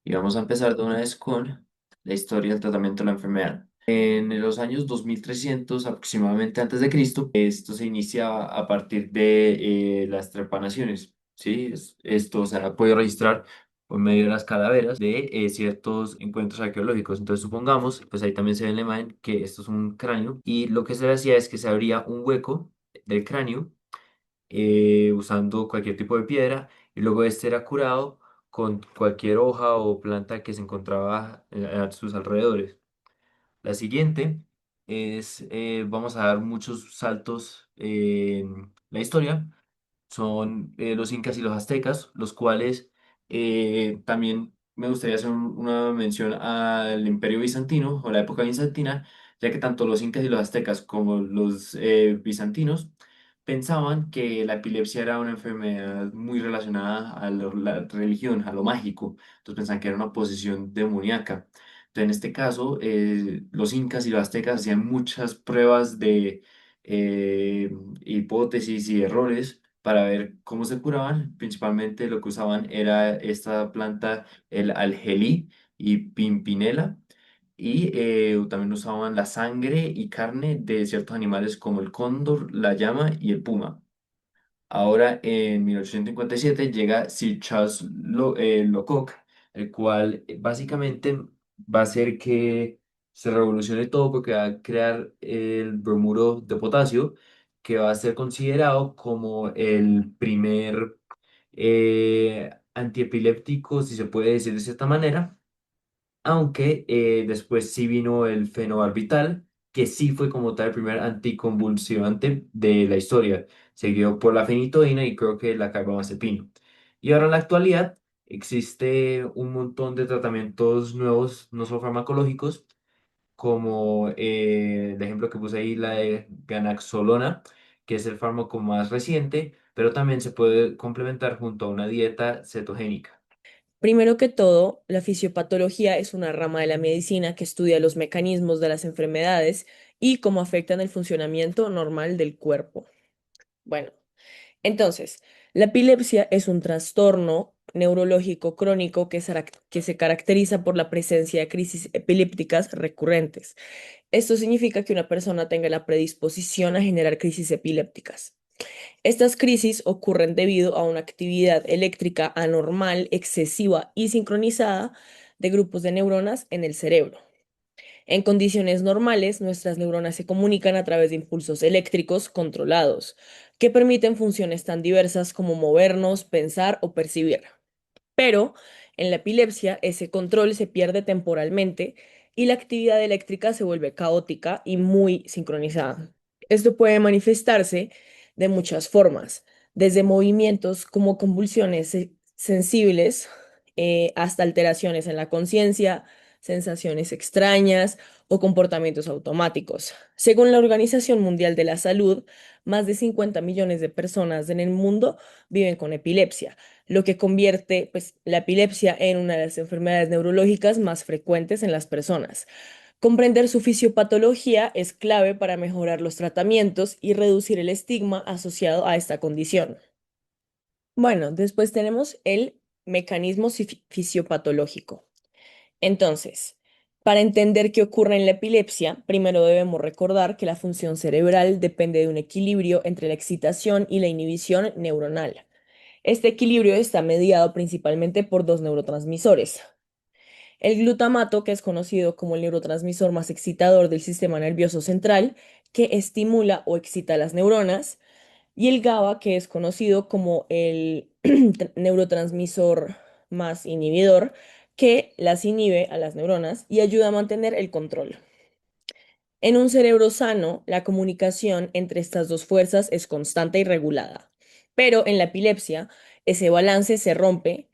Y vamos a empezar de una vez con la historia del tratamiento de la enfermedad. En los años 2300 aproximadamente antes de Cristo, esto se inicia a partir de las trepanaciones, ¿sí? Esto se ha podido registrar por medio de las calaveras de ciertos encuentros arqueológicos. Entonces supongamos, pues ahí también se ve en la imagen que esto es un cráneo y lo que se hacía es que se abría un hueco del cráneo usando cualquier tipo de piedra y luego este era curado con cualquier hoja o planta que se encontraba a sus alrededores. La siguiente es, vamos a dar muchos saltos en la historia, son los incas y los aztecas, los cuales también me gustaría hacer una mención al Imperio Bizantino o la época bizantina, ya que tanto los incas y los aztecas como los bizantinos pensaban que la epilepsia era una enfermedad muy relacionada a la religión, a lo mágico, entonces pensaban que era una posesión demoníaca. Entonces, en este caso, los incas y los aztecas hacían muchas pruebas de eh, hipótesis y errores para ver cómo se curaban. Principalmente lo que usaban era esta planta, el algelí y pimpinela. Y también usaban la sangre y carne de ciertos animales como el cóndor, la llama y el puma. Ahora, en 1857 llega Sir Charles Lecoq, el cual básicamente va a hacer que se revolucione todo porque va a crear el bromuro de potasio, que va a ser considerado como el primer antiepiléptico, si se puede decir de cierta manera, aunque después sí vino el fenobarbital, que sí fue como tal el primer anticonvulsivante de la historia, seguido por la fenitoína y creo que la carbamazepina. Y ahora en la actualidad existe un montón de tratamientos nuevos, no solo farmacológicos, como el ejemplo que puse ahí, la de ganaxolona, que es el fármaco más reciente, pero también se puede complementar junto a una dieta cetogénica. Primero que todo, la fisiopatología es una rama de la medicina que estudia los mecanismos de las enfermedades y cómo afectan el funcionamiento normal del cuerpo. Bueno, entonces, la epilepsia es un trastorno neurológico crónico que se caracteriza por la presencia de crisis epilépticas recurrentes. Esto significa que una persona tenga la predisposición a generar crisis epilépticas. Estas crisis ocurren debido a una actividad eléctrica anormal, excesiva y sincronizada de grupos de neuronas en el cerebro. En condiciones normales, nuestras neuronas se comunican a través de impulsos eléctricos controlados, que permiten funciones tan diversas como movernos, pensar o percibir. Pero en la epilepsia, ese control se pierde temporalmente y la actividad eléctrica se vuelve caótica y muy sincronizada. Esto puede manifestarse de muchas formas, desde movimientos como convulsiones sensibles hasta alteraciones en la conciencia, sensaciones extrañas o comportamientos automáticos. Según la Organización Mundial de la Salud, más de 50 millones de personas en el mundo viven con epilepsia, lo que convierte pues, la epilepsia en una de las enfermedades neurológicas más frecuentes en las personas. Comprender su fisiopatología es clave para mejorar los tratamientos y reducir el estigma asociado a esta condición. Bueno, después tenemos el mecanismo fisiopatológico. Entonces, para entender qué ocurre en la epilepsia, primero debemos recordar que la función cerebral depende de un equilibrio entre la excitación y la inhibición neuronal. Este equilibrio está mediado principalmente por dos neurotransmisores. El glutamato, que es conocido como el neurotransmisor más excitador del sistema nervioso central, que estimula o excita las neuronas, y el GABA, que es conocido como el neurotransmisor más inhibidor, que las inhibe a las neuronas y ayuda a mantener el control. En un cerebro sano, la comunicación entre estas dos fuerzas es constante y regulada, pero en la epilepsia, ese balance se rompe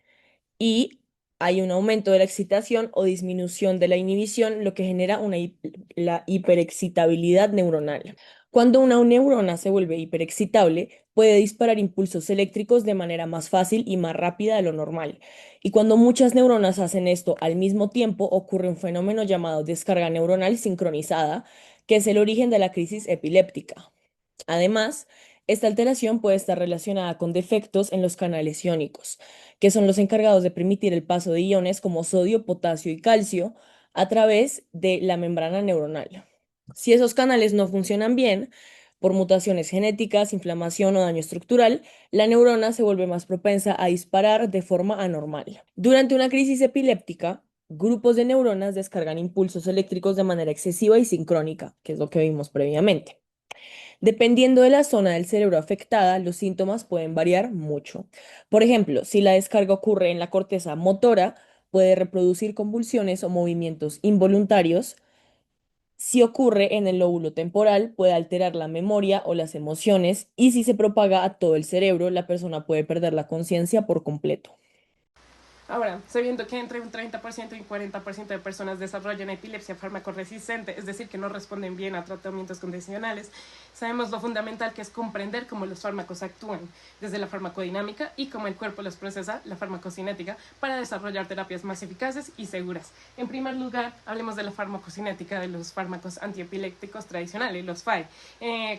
y hay un aumento de la excitación o disminución de la inhibición, lo que genera la hiperexcitabilidad neuronal. Cuando una neurona se vuelve hiperexcitable, puede disparar impulsos eléctricos de manera más fácil y más rápida de lo normal. Y cuando muchas neuronas hacen esto al mismo tiempo, ocurre un fenómeno llamado descarga neuronal sincronizada, que es el origen de la crisis epiléptica. Además, Esta alteración puede estar relacionada con defectos en los canales iónicos, que son los encargados de permitir el paso de iones como sodio, potasio y calcio a través de la membrana neuronal. Si esos canales no funcionan bien, por mutaciones genéticas, inflamación o daño estructural, la neurona se vuelve más propensa a disparar de forma anormal. Durante una crisis epiléptica, grupos de neuronas descargan impulsos eléctricos de manera excesiva y sincrónica, que es lo que vimos previamente. Dependiendo de la zona del cerebro afectada, los síntomas pueden variar mucho. Por ejemplo, si la descarga ocurre en la corteza motora, puede reproducir convulsiones o movimientos involuntarios. Si ocurre en el lóbulo temporal, puede alterar la memoria o las emociones, y si se propaga a todo el cerebro, la persona puede perder la conciencia por completo. Ahora, sabiendo que entre un 30% y un 40% de personas desarrollan epilepsia farmacoresistente, es decir, que no responden bien a tratamientos convencionales, sabemos lo fundamental que es comprender cómo los fármacos actúan desde la farmacodinámica y cómo el cuerpo los procesa, la farmacocinética, para desarrollar terapias más eficaces y seguras. En primer lugar, hablemos de la farmacocinética de los fármacos antiepilépticos tradicionales, los FAE,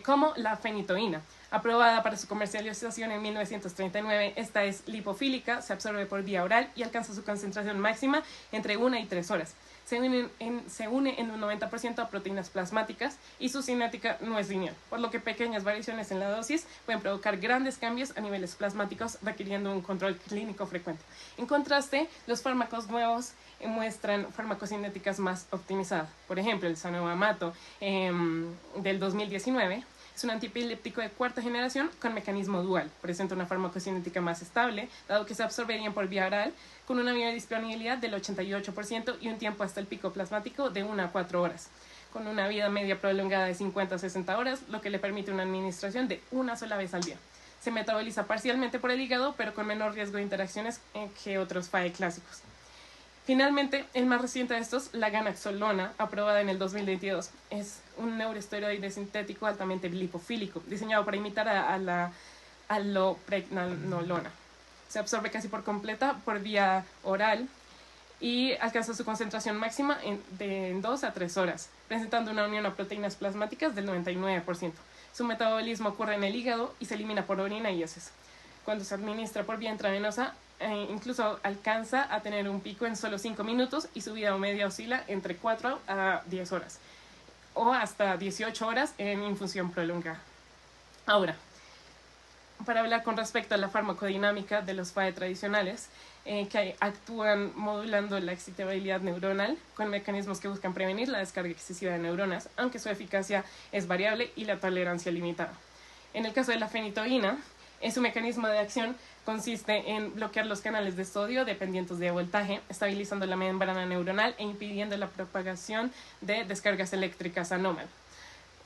como la fenitoína. Aprobada para su comercialización en 1939, esta es lipofílica, se absorbe por vía oral y alcanza su concentración máxima entre 1 y 3 horas. Se une en un 90% a proteínas plasmáticas y su cinética no es lineal, por lo que pequeñas variaciones en la dosis pueden provocar grandes cambios a niveles plasmáticos, requiriendo un control clínico frecuente. En contraste, los fármacos nuevos muestran farmacocinéticas más optimizadas. Por ejemplo, el Sanoamato del 2019 es un antiepiléptico de cuarta generación con mecanismo dual. Presenta una farmacocinética más estable, dado que se absorbe bien por vía oral, con una biodisponibilidad del 88% y un tiempo hasta el pico plasmático de 1 a 4 horas, con una vida media prolongada de 50 a 60 horas, lo que le permite una administración de una sola vez al día. Se metaboliza parcialmente por el hígado, pero con menor riesgo de interacciones que otros FAE clásicos. Finalmente, el más reciente de estos, la ganaxolona, aprobada en el 2022, es un neuroesteroide sintético altamente lipofílico, diseñado para imitar a la alopregnanolona. Se absorbe casi por completa por vía oral y alcanza su concentración máxima en 2 a 3 horas, presentando una unión a proteínas plasmáticas del 99%. Su metabolismo ocurre en el hígado y se elimina por orina y heces. Cuando se administra por vía intravenosa, incluso alcanza a tener un pico en solo 5 minutos y su vida media oscila entre 4 a 10 horas o hasta 18 horas en infusión prolongada. Ahora, para hablar con respecto a la farmacodinámica de los FAE tradicionales, que actúan modulando la excitabilidad neuronal con mecanismos que buscan prevenir la descarga excesiva de neuronas, aunque su eficacia es variable y la tolerancia limitada. En el caso de la fenitoína, su mecanismo de acción consiste en bloquear los canales de sodio dependientes de voltaje, estabilizando la membrana neuronal e impidiendo la propagación de descargas eléctricas anómalas.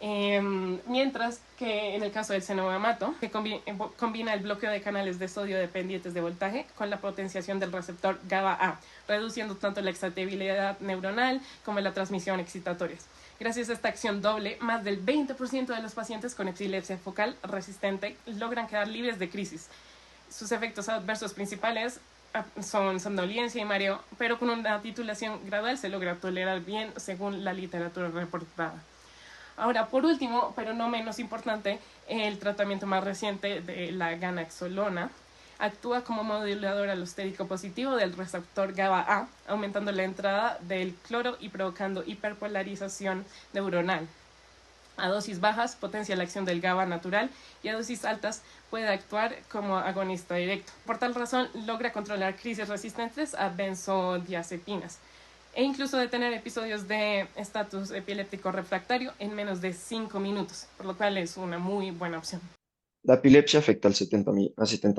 Mientras que en el caso del ceneoamato, que combina el bloqueo de canales de sodio dependientes de voltaje con la potenciación del receptor GABA-A, reduciendo tanto la excitabilidad neuronal como la transmisión excitatorias. Gracias a esta acción doble, más del 20% de los pacientes con epilepsia focal resistente logran quedar libres de crisis. Sus efectos adversos principales son somnolencia y mareo, pero con una titulación gradual se logra tolerar bien según la literatura reportada. Ahora, por último, pero no menos importante, el tratamiento más reciente de la ganaxolona actúa como modulador alostérico positivo del receptor GABA-A, aumentando la entrada del cloro y provocando hiperpolarización neuronal. A dosis bajas potencia la acción del GABA natural y a dosis altas puede actuar como agonista directo. Por tal razón, logra controlar crisis resistentes a benzodiazepinas e incluso detener episodios de estatus epiléptico refractario en menos de 5 minutos, por lo cual es una muy buena opción. La epilepsia afecta a 70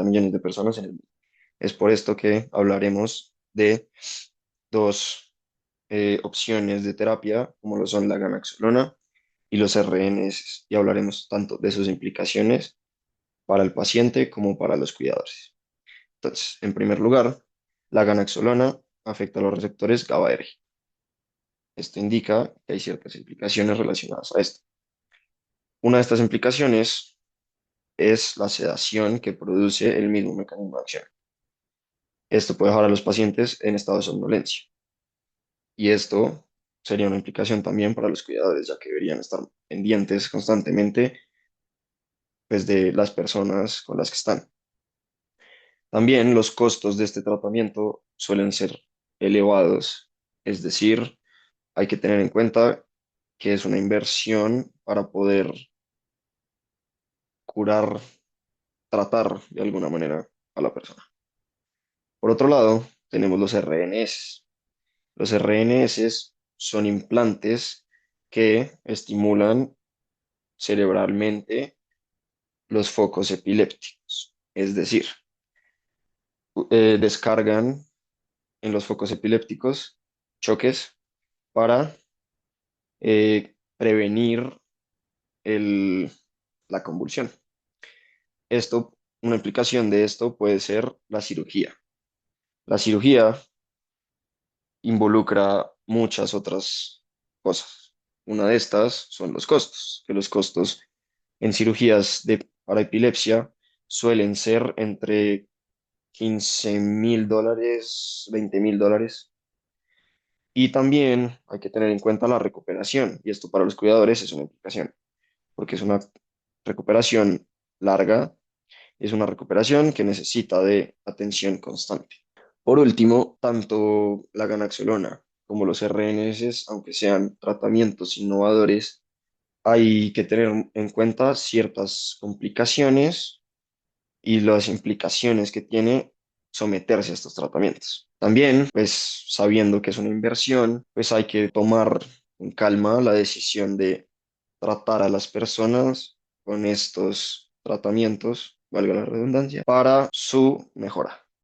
millones de personas en el mundo. Es por esto que hablaremos de dos opciones de terapia, como lo son la ganaxolona y los RNS, y hablaremos tanto de sus implicaciones para el paciente como para los cuidadores. Entonces, en primer lugar, la ganaxolona afecta a los receptores GABAergia. Esto indica que hay ciertas implicaciones relacionadas a esto. Una de estas implicaciones es la sedación que produce el mismo mecanismo de acción. Esto puede dejar a los pacientes en estado de somnolencia. Y esto sería una implicación también para los cuidadores, ya que deberían estar pendientes constantemente pues, de las personas con las que están. También los costos de este tratamiento suelen ser elevados, es decir, hay que tener en cuenta que es una inversión para poder curar, tratar de alguna manera a la persona. Por otro lado, tenemos los RNS. Los RNS son implantes que estimulan cerebralmente los focos epilépticos, es decir, descargan en los focos epilépticos choques para prevenir el- la convulsión. Esto, una implicación de esto puede ser la cirugía. La cirugía involucra muchas otras cosas. Una de estas son los costos, que los costos en cirugías para epilepsia suelen ser entre $15.000, $20.000. Y también hay que tener en cuenta la recuperación, y esto para los cuidadores es una implicación, porque es una recuperación larga, es una recuperación que necesita de atención constante. Por último, tanto la ganaxolona como los RNS, aunque sean tratamientos innovadores, hay que tener en cuenta ciertas complicaciones y las implicaciones que tiene someterse a estos tratamientos. También, pues sabiendo que es una inversión, pues hay que tomar con calma la decisión de tratar a las personas con estos tratamientos, valga la redundancia, para su mejora.